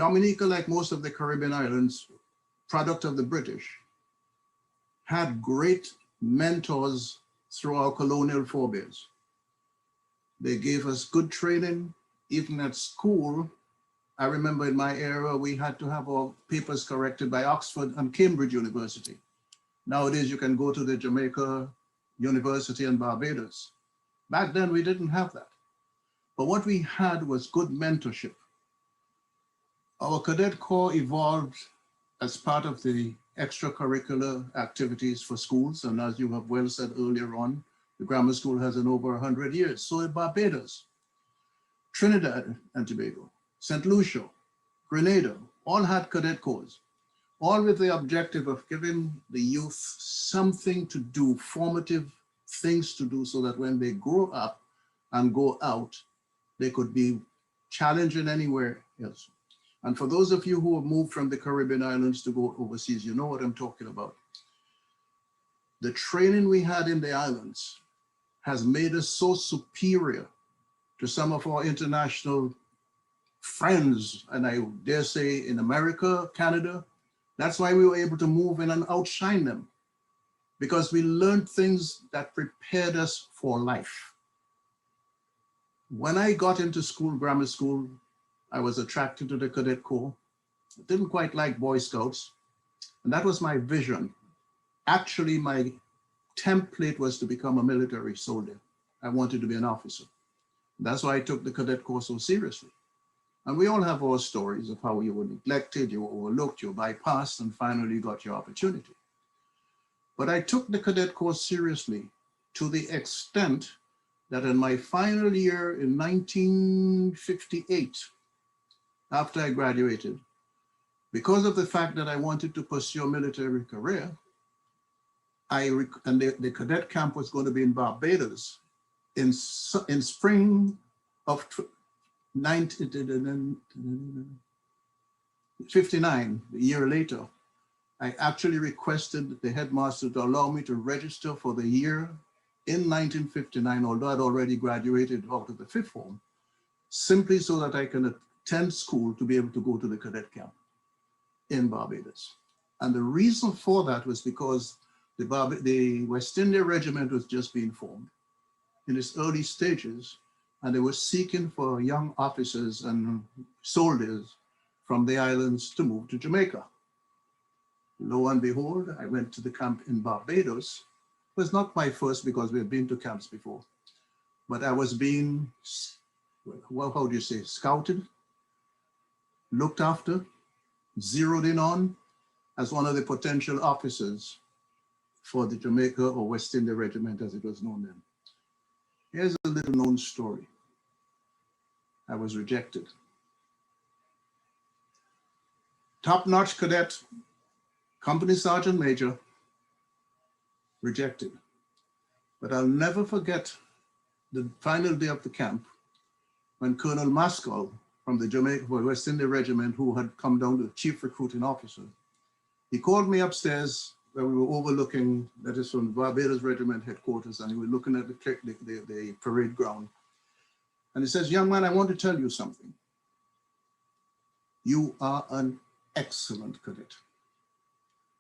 Dominica, like most of the Caribbean islands, product of the British, had great mentors through our colonial forebears. They gave us good training, even at school. I remember in my era, we had to have our papers corrected by Oxford and Cambridge University. Nowadays, you can go to the Jamaica University in Barbados. Back then, we didn't have that. But what we had was good mentorship. Our cadet corps evolved as part of the extracurricular activities for schools. And as you have well said earlier on, the grammar school has an over 100 years. So did Barbados, Trinidad and Tobago, St. Lucia, Grenada, all had cadet corps, all with the objective of giving the youth something to do, formative things to do, so that when they grow up and go out, they could be challenging anywhere else. And for those of you who have moved from the Caribbean islands to go overseas, you know what I'm talking about. The training we had in the islands has made us so superior to some of our international friends, and I dare say in America, Canada. That's why we were able to move in and outshine them, because we learned things that prepared us for life. When I got into school, grammar school, I was attracted to the cadet corps. I didn't quite like Boy Scouts, and that was my vision. Actually, my template was to become a military soldier. I wanted to be an officer. That's why I took the cadet corps so seriously. And we all have our stories of how you were neglected, you were overlooked, you were bypassed, and finally you got your opportunity. But I took the cadet corps seriously to the extent that in my final year in 1958, after I graduated, because of the fact that I wanted to pursue a military career, the cadet camp was going to be in Barbados in spring of 1959, a year later. I actually requested the headmaster to allow me to register for the year in 1959, although I'd already graduated out of the fifth form, simply so that I can attend school to be able to go to the cadet camp in Barbados. And the reason for that was because the West India Regiment was just being formed in its early stages, and they were seeking for young officers and soldiers from the islands to move to Jamaica. Lo and behold, I went to the camp in Barbados. It was not my first, because we had been to camps before, but I was being, well, how do you say, scouted, looked after, zeroed in on as one of the potential officers for the Jamaica or West India Regiment, as it was known then. Here's a little known story. I was rejected. Top-notch cadet, company sergeant major, rejected. But I'll never forget the final day of the camp when Colonel Maskell from the Jamaica West India Regiment, who had come down to the chief recruiting officer, he called me upstairs where we were overlooking, that is from the Barbados Regiment headquarters, and we were looking at the parade ground. And he says, "Young man, I want to tell you something. You are an excellent cadet.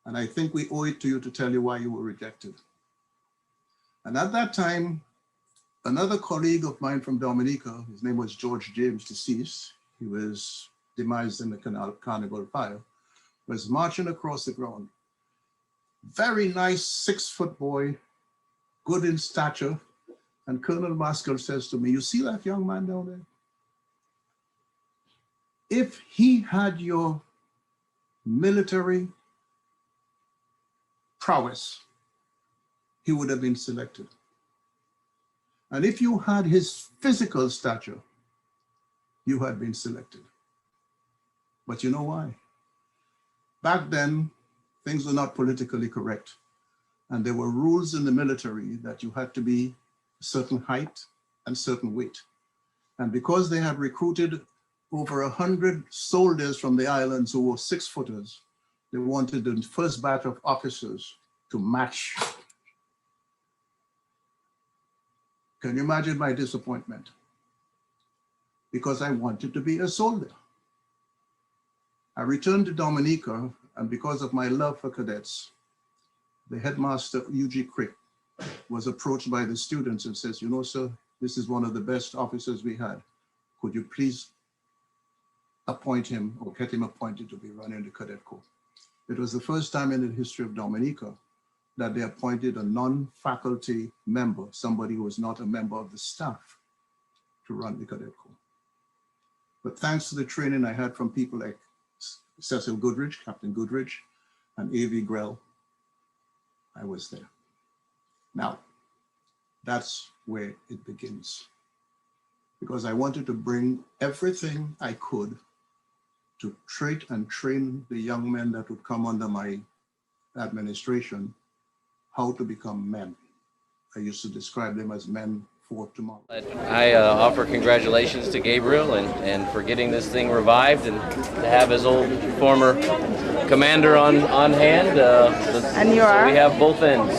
And I think we owe it to you to tell you why you were rejected." And at that time, another colleague of mine from Dominica, his name was George James, deceased, he was demised in the Carnival fire, was marching across the ground. Very nice 6-foot boy, good in stature. And Colonel Maskell says to me, "You see that young man down there? If he had your military prowess, he would have been selected. And if you had his physical stature, you had been selected." But you know why? Back then, things were not politically correct. And there were rules in the military that you had to be a certain height and certain weight. And because they had recruited over 100 soldiers from the islands who were 6-footers, they wanted the first batch of officers to match. Can you imagine my disappointment? Because I wanted to be a soldier. I returned to Dominica, and because of my love for cadets, the headmaster, U.G. Crick, was approached by the students and says, you know, sir, this is one of the best officers we had. Could you please appoint him or get him appointed to be running the Cadet Corps? It was the first time in the history of Dominica that they appointed a non-faculty member, somebody who was not a member of the staff, to run the Cadet Corps. But thanks to the training I had from people like Cecil Goodrich, Captain Goodrich, and A.V. Grell, I was there. Now, that's where it begins. Because I wanted to bring everything I could to treat and train the young men that would come under my administration how to become men. I used to describe them as men for tomorrow. I offer congratulations to Gabriel and for getting this thing revived and to have his old former commander on hand. And you are? So we have both ends.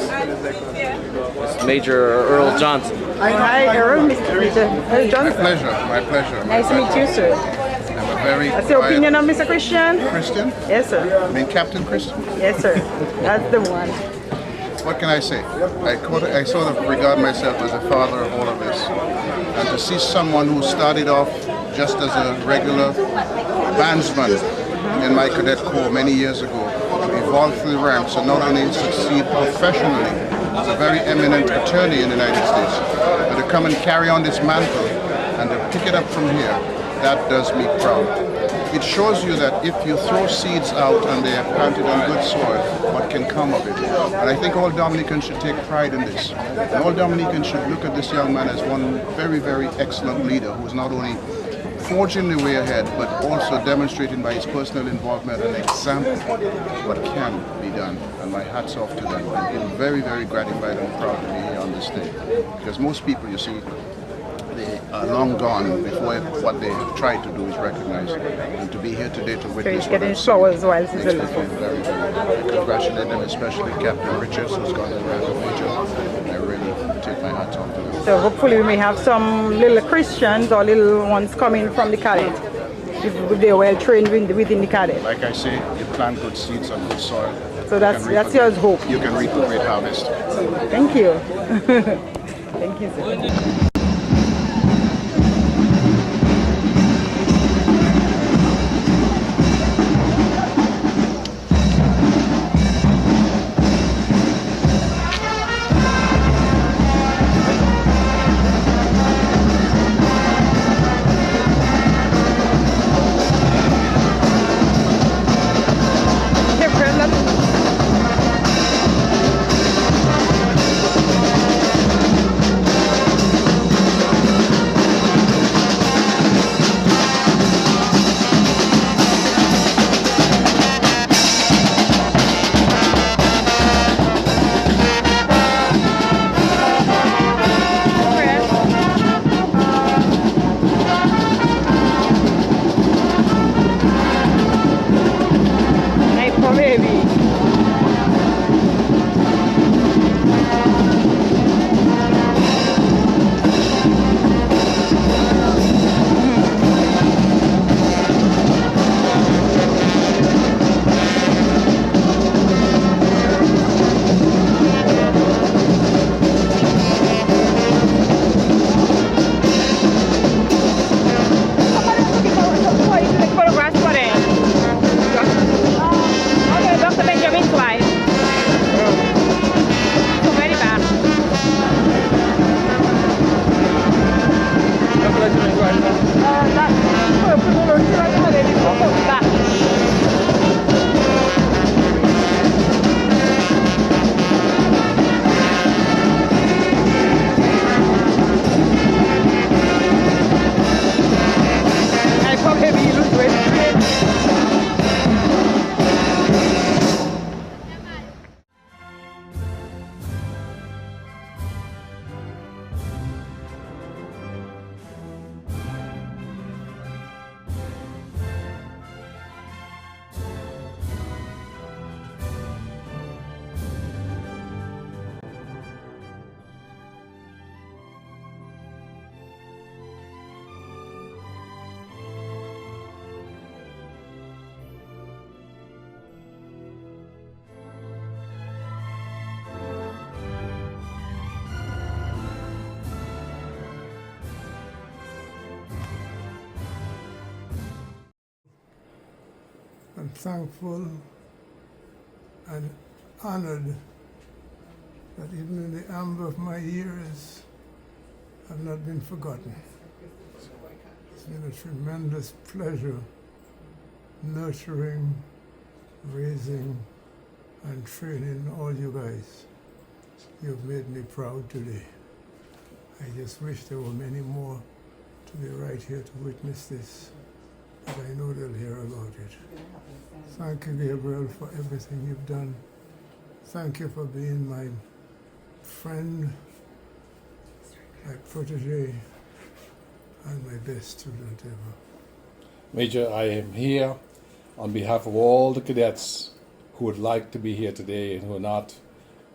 It's Major Earle Johnson. Hi, Earle, Mr. Johnson. My pleasure. Nice to meet you, sir. I'm a very What's your opinion on Mr. Christian? Christian? Yes, sir. I mean Captain Christian. Yes, sir. That's the one. What can I say? I sort of regard myself as a father of all of this. And to see someone who started off just as a regular bandsman in my cadet corps many years ago, evolved through the ranks and not only succeed professionally as a very eminent attorney in the United States, but to come and carry on this mantle and to pick it up from here, that does me proud. It shows you that if you throw seeds out and they are planted on good soil, what can come of it. And I think all Dominicans should take pride in this. And all Dominicans should look at this young man as one very, very excellent leader who is not only forging the way ahead, but also demonstrating by his personal involvement an example of what can be done. And my hat's off to them. I feel very, very gratified and proud to be here on this day. Because most people, you see, they are long gone before what they have tried to do is recognized. And to be here today to witness what I'm seeing makes me feel very, very good. I congratulate them, especially Captain Richards, who's gone to the rank of Major. I really take my hat off to them. So hopefully we may have some little Christians or little ones coming from the cadet, if they are well trained within the cadet. Like I say, you plant good seeds on good soil. So that's your hope. You can reap a great harvest. Thank you. Thank you, sir. I'm thankful and honored that even in the amber of my years, I've not been forgotten. It's been a tremendous pleasure nurturing, raising, and training all you guys. You've made me proud today. I just wish there were many more to be right here to witness this, but I know they'll hear about it. Thank you, Gabriel, for everything you've done. Thank you for being my friend, my protege, and my best student ever. Major, I am here on behalf of all the cadets who would like to be here today and who are not,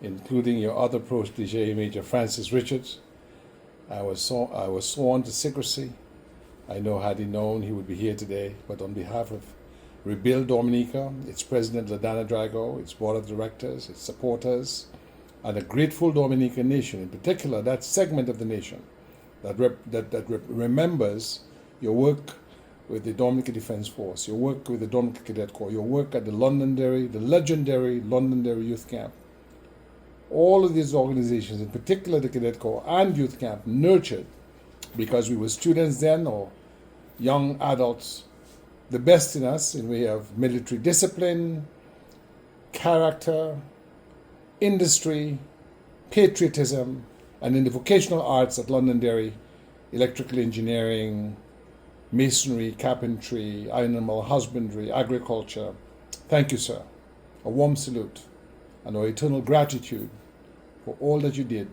including your other protege, Major Francis Richards. I was sworn to secrecy. I know had he known he would be here today, but on behalf of Rebuild Dominica, its President LaDonna Drago, its Board of Directors, its supporters, and a grateful Dominican nation, in particular that segment of the nation that remembers your work with the Dominica Defense Force, your work with the Dominica Cadet Corps, your work at the legendary Londonderry Youth Camp. All of these organizations, in particular the Cadet Corps and Youth Camp, nurtured, because we were students then or young adults, the best in us in way of military discipline, character, industry, patriotism, and in the vocational arts at Londonderry, electrical engineering, masonry, carpentry, animal husbandry, agriculture. Thank you, sir. A warm salute and our eternal gratitude for all that you did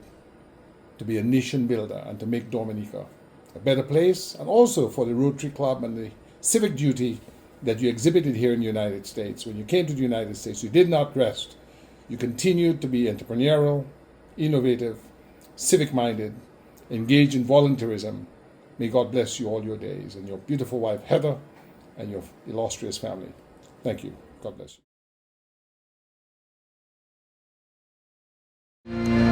to be a nation builder and to make Dominica a better place, and also for the Rotary Club and the civic duty that you exhibited here in the United States. When you came to the United States, you did not rest. You continued to be entrepreneurial, innovative, civic-minded, engaged in volunteerism. May God bless you all your days, and your beautiful wife, Heather, and your illustrious family. Thank you. God bless you.